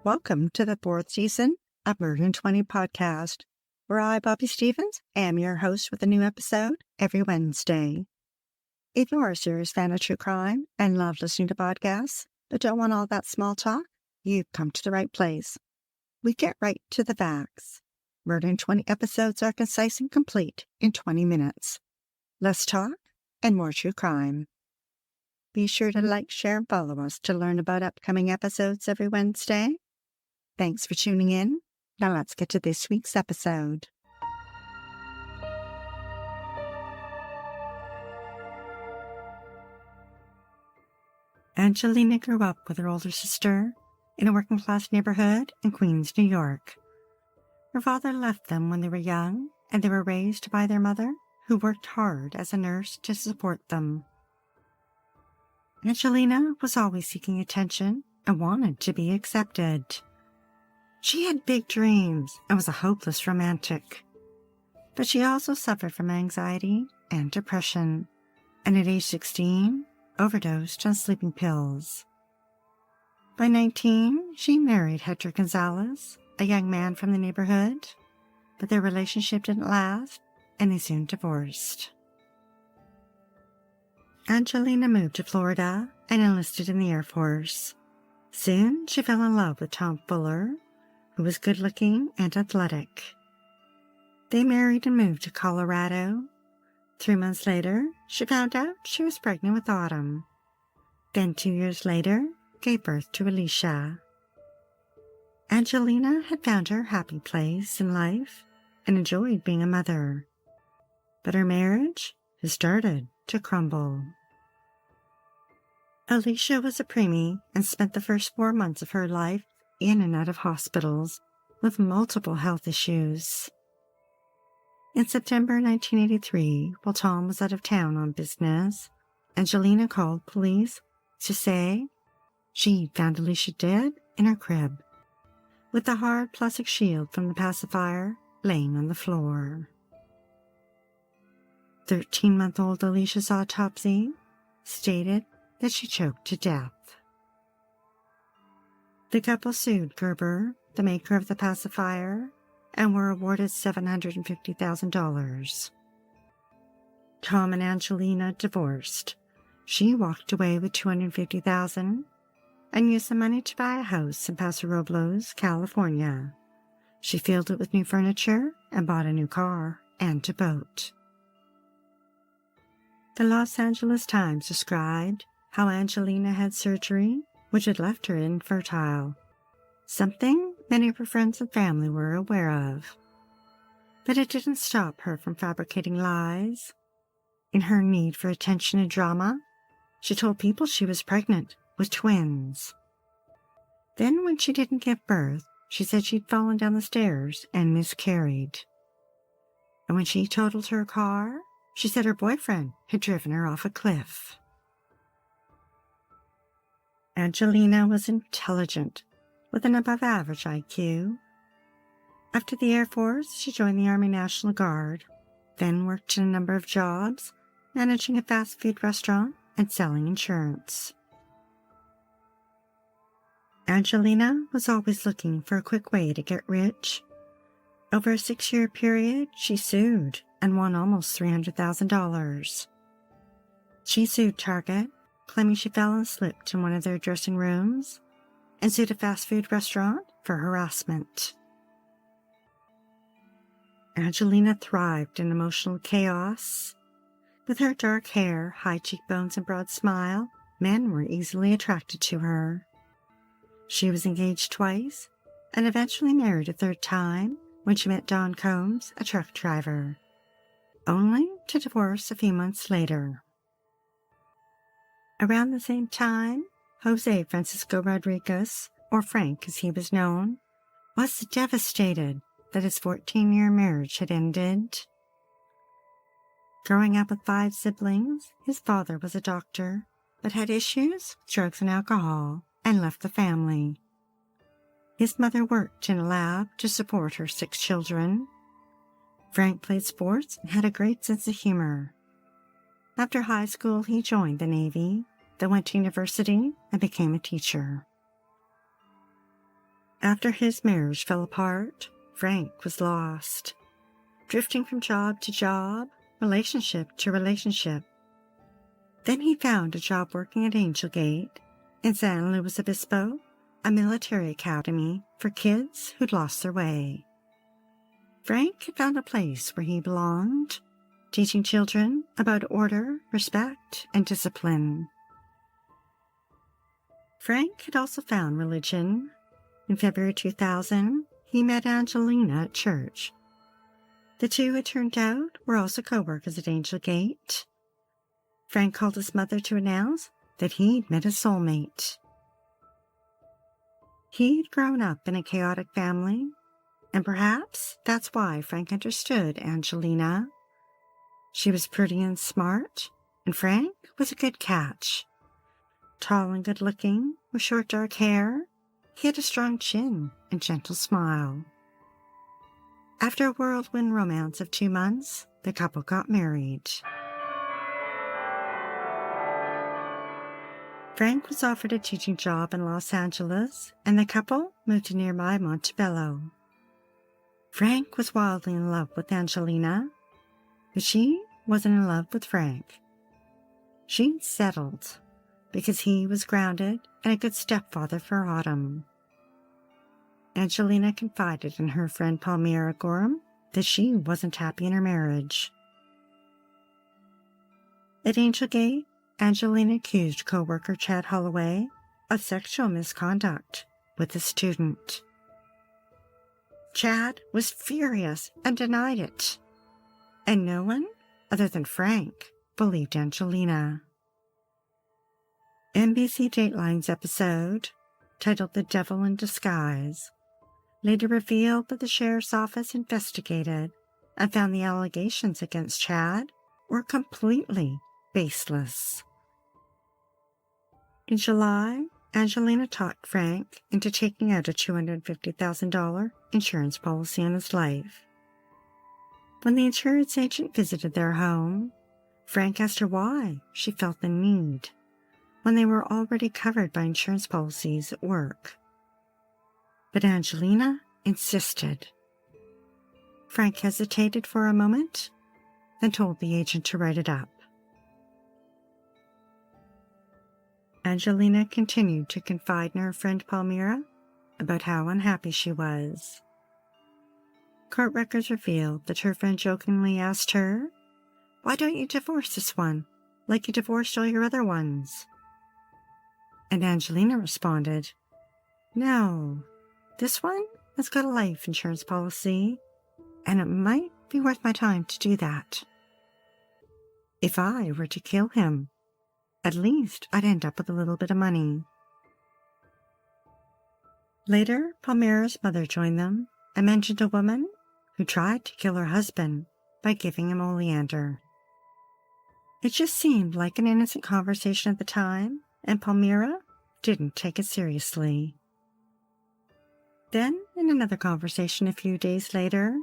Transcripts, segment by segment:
Welcome to the fourth season of Murder in 20 podcast, where I, Bobby Stevens, am your host with a new episode every Wednesday. If you're a serious fan of true crime and love listening to podcasts, but don't want all that small talk, you've come to the right place. We get right to the facts. Murder in 20 episodes are concise and complete in 20 minutes. Less talk and more true crime. Be sure to like, share, and follow us to learn about upcoming episodes every Wednesday. Thanks for tuning in. Now let's get to this week's episode. Angelina grew up with her older sister in a working-class neighborhood in Queens, New York. Her father left them when they were young, and they were raised by their mother, who worked hard as a nurse to support them. Angelina was always seeking attention and wanted to be accepted. She had big dreams and was a hopeless romantic. But she also suffered from anxiety and depression, and at age 16, overdosed on sleeping pills. By 19, she married Hector Gonzalez, a young man from the neighborhood, but their relationship didn't last, and they soon divorced. Angelina moved to Florida and enlisted in the Air Force. Soon, she fell in love with Tom Fuller, who was good-looking and athletic. They married and moved to Colorado. 3 months later, she found out she was pregnant with Autumn. Then 2 years later, gave birth to Alicia. Angelina had found her happy place in life and enjoyed being a mother. But her marriage had started to crumble. Alicia was a preemie and spent the first 4 months of her life in and out of hospitals with multiple health issues. In September 1983, while Tom was out of town on business, Angelina called police to say she found Alicia dead in her crib, with a hard plastic shield from the pacifier laying on the floor. 13-month-old Alicia's autopsy stated that she choked to death. The couple sued Gerber, the maker of the pacifier, and were awarded $750,000. Tom and Angelina divorced. She walked away with $250,000 and used the money to buy a house in Paso Robles, California. She filled it with new furniture and bought a new car and a boat. The Los Angeles Times described how Angelina had surgery which had left her infertile, something many of her friends and family were aware of. But it didn't stop her from fabricating lies. In her need for attention and drama, she told people she was pregnant with twins. Then when she didn't give birth, she said she'd fallen down the stairs and miscarried. And when she totaled her car, she said her boyfriend had driven her off a cliff. Angelina was intelligent, with an above-average IQ. After the Air Force, she joined the Army National Guard, then worked in a number of jobs, managing a fast food restaurant and selling insurance. Angelina was always looking for a quick way to get rich. Over a 6-year period, she sued and won almost $300,000. She sued Target, claiming she fell and slipped in one of their dressing rooms, and sued a fast food restaurant for harassment. Angelina thrived in emotional chaos. With her dark hair, high cheekbones, and broad smile, men were easily attracted to her. She was engaged twice and eventually married a third time when she met Don Combs, a truck driver, only to divorce a few months later. Around the same time, Jose Francisco Rodriguez, or Frank as he was known, was devastated that his 14-year marriage had ended. Growing up with 5 siblings, his father was a doctor, but had issues with drugs and alcohol and left the family. His mother worked in a lab to support her 6 children. Frank played sports and had a great sense of humor. After high school, he joined the Navy, then went to university and became a teacher. After his marriage fell apart, Frank was lost, drifting from job to job, relationship to relationship. Then he found a job working at Angel Gate in San Luis Obispo, a military academy for kids who'd lost their way. Frank had found a place where he belonged, teaching children about order, respect, and discipline. Frank had also found religion. In February 2000, he met Angelina at church. The two, it turned out, were also co-workers at Angel Gate. Frank called his mother to announce that he'd met his soulmate. He'd grown up in a chaotic family, and perhaps that's why Frank understood Angelina. She was pretty and smart, and Frank was a good catch. Tall and good-looking, with short dark hair, he had a strong chin and gentle smile. After a whirlwind romance of 2 months, the couple got married. Frank was offered a teaching job in Los Angeles, and the couple moved to nearby Montebello. Frank was wildly in love with Angelina, but she wasn't in love with Frank. She'd settled because he was grounded and a good stepfather for Autumn. Angelina confided in her friend Palmyra Gorham that she wasn't happy in her marriage. At Angel Gate, Angelina accused co-worker Chad Holloway of sexual misconduct with a student. Chad was furious and denied it, and no one other than Frank believed Angelina. NBC Dateline's episode, titled The Devil in Disguise, later revealed that the sheriff's office investigated and found the allegations against Chad were completely baseless. In July, Angelina talked Frank into taking out a $250,000 insurance policy on his life. When the insurance agent visited their home, Frank asked her why she felt the need when they were already covered by insurance policies at work. But Angelina insisted. Frank hesitated for a moment, then told the agent to write it up. Angelina continued to confide in her friend Palmyra about how unhappy she was. Court records revealed that her friend jokingly asked her, "Why don't you divorce this one, like you divorced all your other ones?" And Angelina responded, "No, this one has got a life insurance policy, and it might be worth my time to do that. If I were to kill him, at least I'd end up with a little bit of money." Later, Palmyra's mother joined them and mentioned a woman who tried to kill her husband by giving him oleander. It just seemed like an innocent conversation at the time, and Palmyra didn't take it seriously. Then, in another conversation a few days later,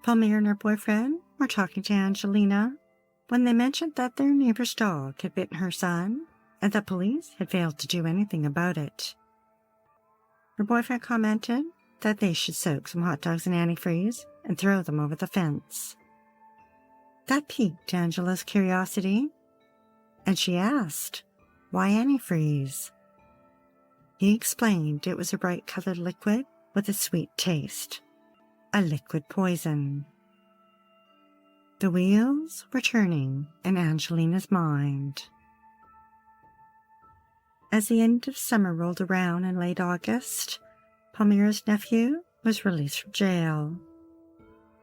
Palmyra and her boyfriend were talking to Angelina when they mentioned that their neighbor's dog had bitten her son and that police had failed to do anything about it. Her boyfriend commented that they should soak some hot dogs in antifreeze and throw them over the fence. That piqued Angela's curiosity, and she asked, "Why antifreeze?" He explained it was a bright-colored liquid with a sweet taste, a liquid poison. The wheels were turning in Angelina's mind. As the end of summer rolled around in late August, Palmyra's nephew was released from jail.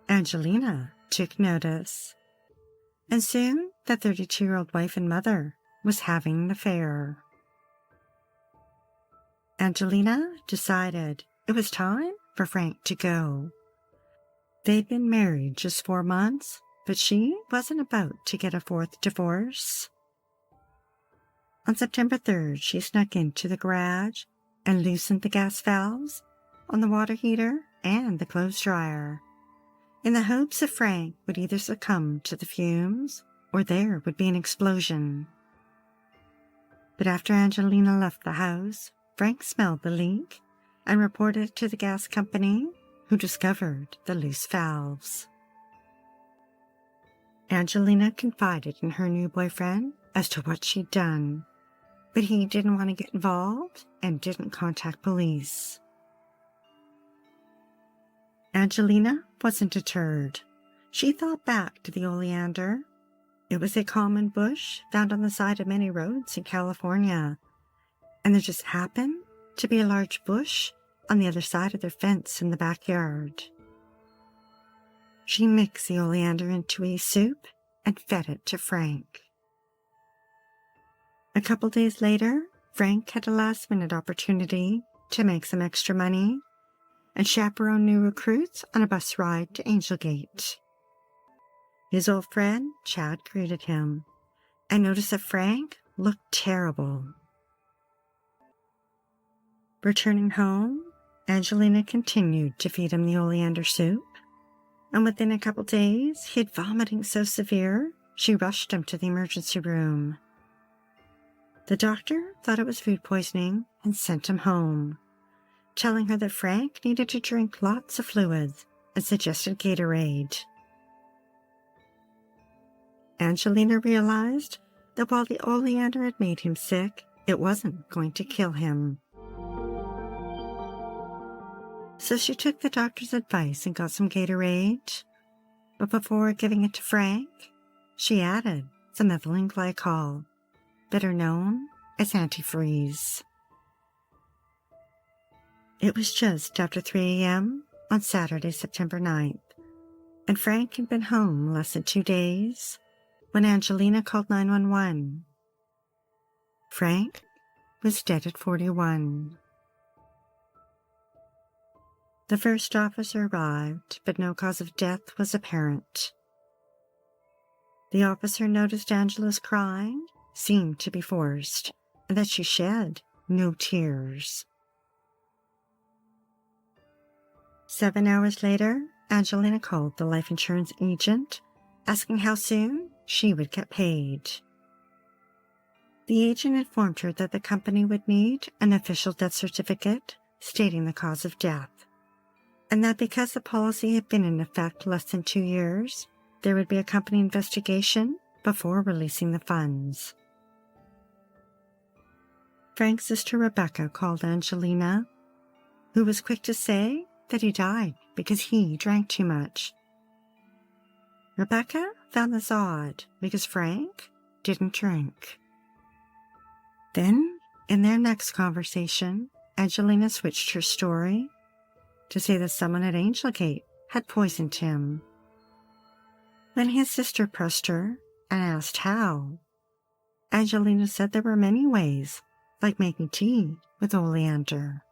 Angelina took notice, and soon the 32-year-old wife and mother was having an affair. Angelina decided it was time for Frank to go. They'd been married just 4 months, but she wasn't about to get a 4th divorce. On September 3rd, she snuck into the garage and loosened the gas valves on the water heater and the clothes dryer, in the hopes that Frank would either succumb to the fumes or there would be an explosion. But after Angelina left the house, Frank smelled the leak and reported it to the gas company, who discovered the loose valves. Angelina confided in her new boyfriend as to what she'd done, but he didn't want to get involved and didn't contact police. Angelina wasn't deterred. She thought back to the oleander. It was a common bush found on the side of many roads in California, and there just happened to be a large bush on the other side of their fence in the backyard. She mixed the oleander into a soup and fed it to Frank. A couple days later, Frank had a last-minute opportunity to make some extra money and chaperone new recruits on a bus ride to Angelgate. His old friend, Chad, greeted him and noticed that Frank looked terrible. Returning home, Angelina continued to feed him the oleander soup, and within a couple days, he had vomiting so severe, she rushed him to the emergency room. The doctor thought it was food poisoning and sent him home, telling her that Frank needed to drink lots of fluids and suggested Gatorade. Angelina realized that while the oleander had made him sick, it wasn't going to kill him. So she took the doctor's advice and got some Gatorade, but before giving it to Frank, she added some ethylene glycol, better known as antifreeze. It was just after 3 a.m. on Saturday, September 9th, and Frank had been home less than 2 days when Angelina called 911. Frank was dead at 41. The first officer arrived, but no cause of death was apparent. The officer noticed Angela's crying seemed to be forced, and that she shed no tears. 7 hours later, Angelina called the life insurance agent, asking how soon she would get paid. The agent informed her that the company would need an official death certificate stating the cause of death, and that because the policy had been in effect less than 2 years, there would be a company investigation before releasing the funds. Frank's sister Rebecca called Angelina, who was quick to say that he died because he drank too much. Rebecca found this odd because Frank didn't drink. Then, in their next conversation, Angelina switched her story to say that someone at Angelgate had poisoned him. When his sister pressed her and asked how, Angelina said there were many ways, like making tea with oleander.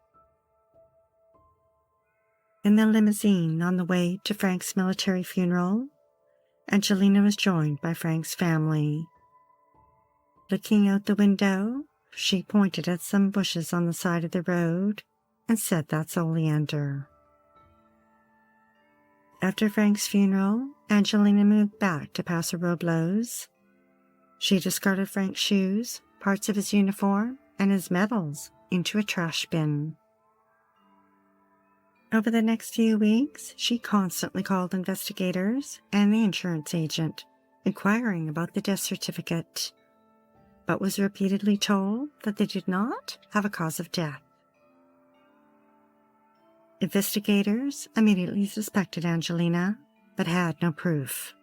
In the limousine on the way to Frank's military funeral, Angelina was joined by Frank's family. Looking out the window, she pointed at some bushes on the side of the road and said that's oleander. After Frank's funeral, Angelina moved back to Paso Robles. She discarded Frank's shoes, parts of his uniform, and his medals into a trash bin. Over the next few weeks, she constantly called investigators and the insurance agent, inquiring about the death certificate, but was repeatedly told that they did not have a cause of death. Investigators immediately suspected Angelina, but had no proof.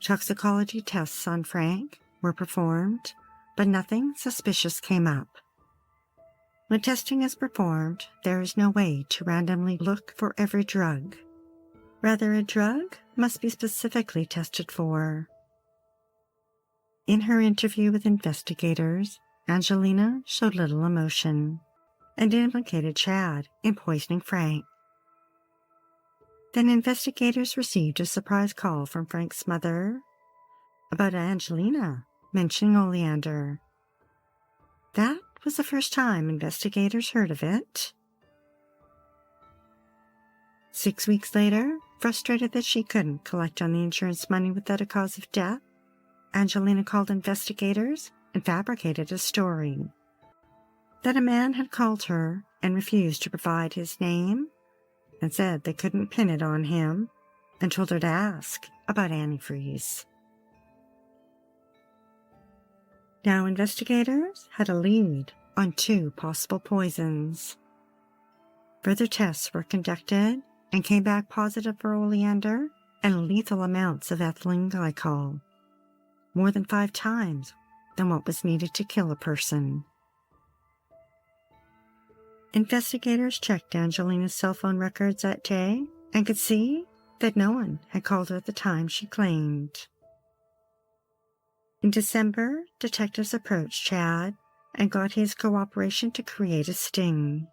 Toxicology tests on Frank were performed, but nothing suspicious came up. When testing is performed, there is no way to randomly look for every drug. Rather, a drug must be specifically tested for. In her interview with investigators, Angelina showed little emotion and implicated Chad in poisoning Frank. Then investigators received a surprise call from Frank's mother about Angelina mentioning oleander. That was the first time investigators heard of it. 6 weeks later, frustrated that she couldn't collect on the insurance money without a cause of death, Angelina called investigators and fabricated a story that a man had called her and refused to provide his name and said they couldn't pin it on him and told her to ask about antifreeze. Now investigators had a lead on 2 possible poisons. Further tests were conducted and came back positive for oleander and lethal amounts of ethylene glycol, more than 5 times than what was needed to kill a person. Investigators checked Angelina's cell phone records that day and could see that no one had called her at the time she claimed. In December, detectives approached Chad and got his cooperation to create a sting.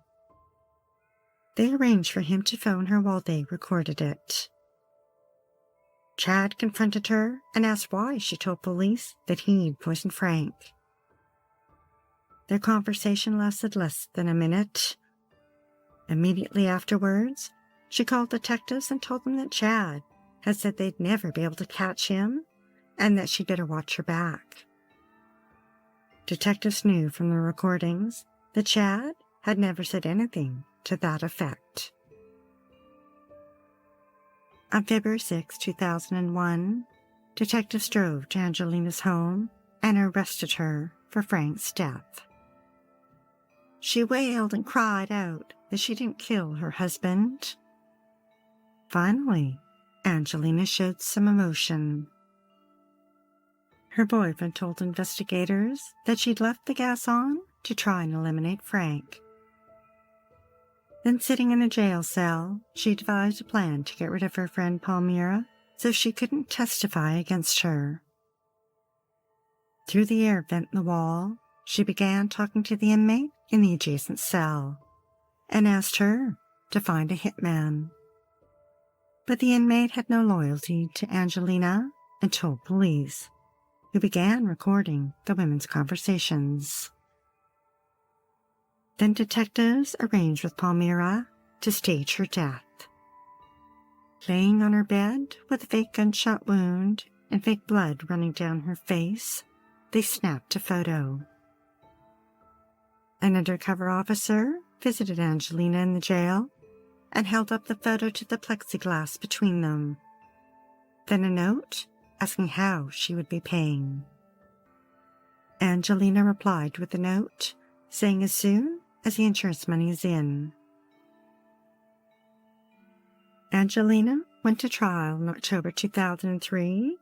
They arranged for him to phone her while they recorded it. Chad confronted her and asked why she told police that he'd poisoned Frank. Their conversation lasted less than a minute. Immediately afterwards, she called detectives and told them that Chad had said they'd never be able to catch him and that she'd better watch her back. Detectives knew from the recordings that Chad had never said anything to that effect. On February 6, 2001, detectives drove to Angelina's home and arrested her for Frank's death. She wailed and cried out that she didn't kill her husband. Finally, Angelina showed some emotion. Her boyfriend told investigators that she'd left the gas on to try and eliminate Frank. Then, sitting in a jail cell, she devised a plan to get rid of her friend Palmyra so she couldn't testify against her. Through the air vent in the wall, she began talking to the inmate in the adjacent cell and asked her to find a hitman. But the inmate had no loyalty to Angelina and told police, who began recording the women's conversations. Then detectives arranged with Palmyra to stage her death. Laying on her bed with a fake gunshot wound and fake blood running down her face, they snapped a photo. An undercover officer visited Angelina in the jail and held up the photo to the plexiglass between them. Then a note asking how she would be paying. Angelina replied with a note saying as soon as the insurance money is in. Angelina went to trial in October 2003.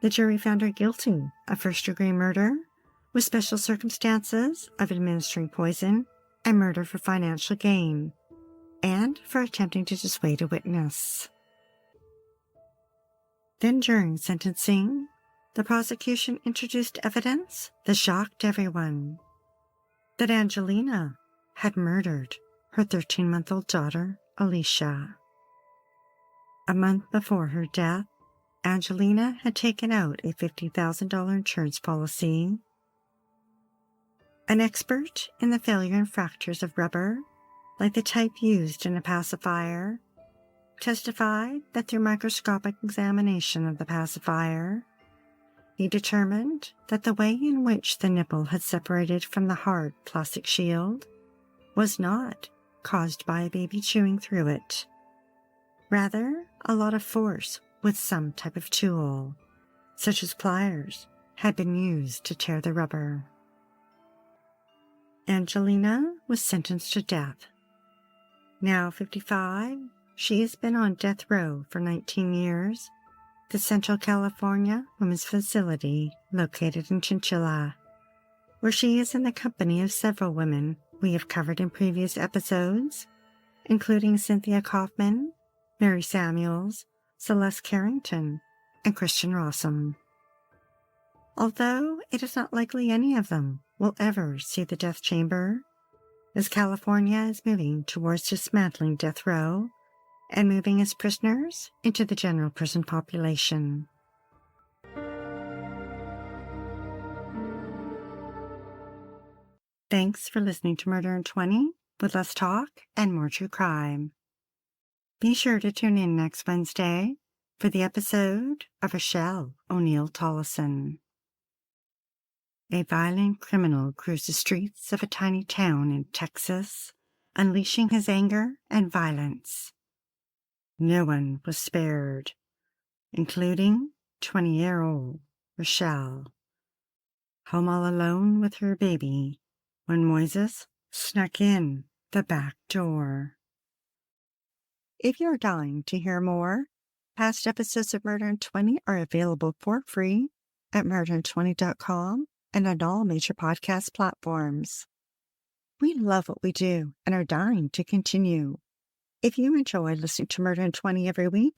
The jury found her guilty of first-degree murder with special circumstances of administering poison and murder for financial gain, and for attempting to dissuade a witness. Then during sentencing, the prosecution introduced evidence that shocked everyone. That Angelina had murdered her 13-month-old daughter, Alicia. A month before her death, Angelina had taken out a $50,000 insurance policy. An expert in the failure and fractures of rubber, like the type used in a pacifier, testified that through microscopic examination of the pacifier, he determined that the way in which the nipple had separated from the hard plastic shield was not caused by a baby chewing through it. Rather, a lot of force with some type of tool, such as pliers, had been used to tear the rubber. Angelina was sentenced to death. Now 55, she has been on death row for 19 years. The Central California Women's Facility located in Chinchilla, where she is in the company of several women we have covered in previous episodes, including Cynthia Kaufman, Mary Samuels, Celeste Carrington, and Christian Rossum. Although it is not likely any of them will ever see the death chamber, as California is moving towards dismantling death row and moving its prisoners into the general prison population. Thanks for listening to Murder in 20 with less talk and more true crime. Be sure to tune in next Wednesday for the episode of Rochelle O'Neill Tollison. A violent criminal cruised the streets of a tiny town in Texas, unleashing his anger and violence. No one was spared, including 20-year-old Rochelle, home all alone with her baby when Moises snuck in the back door. If you're dying to hear more, past episodes of Murder in 20 are available for free at murderin20.com and on all major podcast platforms. We love what we do and are dying to continue. If you enjoy listening to Murder in 20 every week,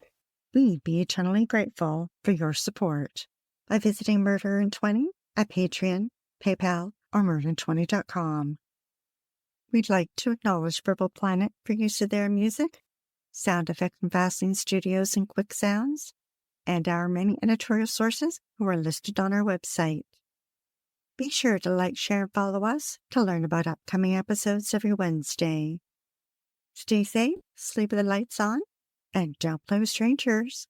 we'd be eternally grateful for your support by visiting Murder in 20 at Patreon, PayPal, or murderin20.com. We'd like to acknowledge Purple Planet for use of their music, sound effects from Vaseline Studios and Quick Sounds, and our many editorial sources who are listed on our website. Be sure to like, share, and follow us to learn about upcoming episodes every Wednesday. Stay safe, sleep with the lights on, and don't play with strangers.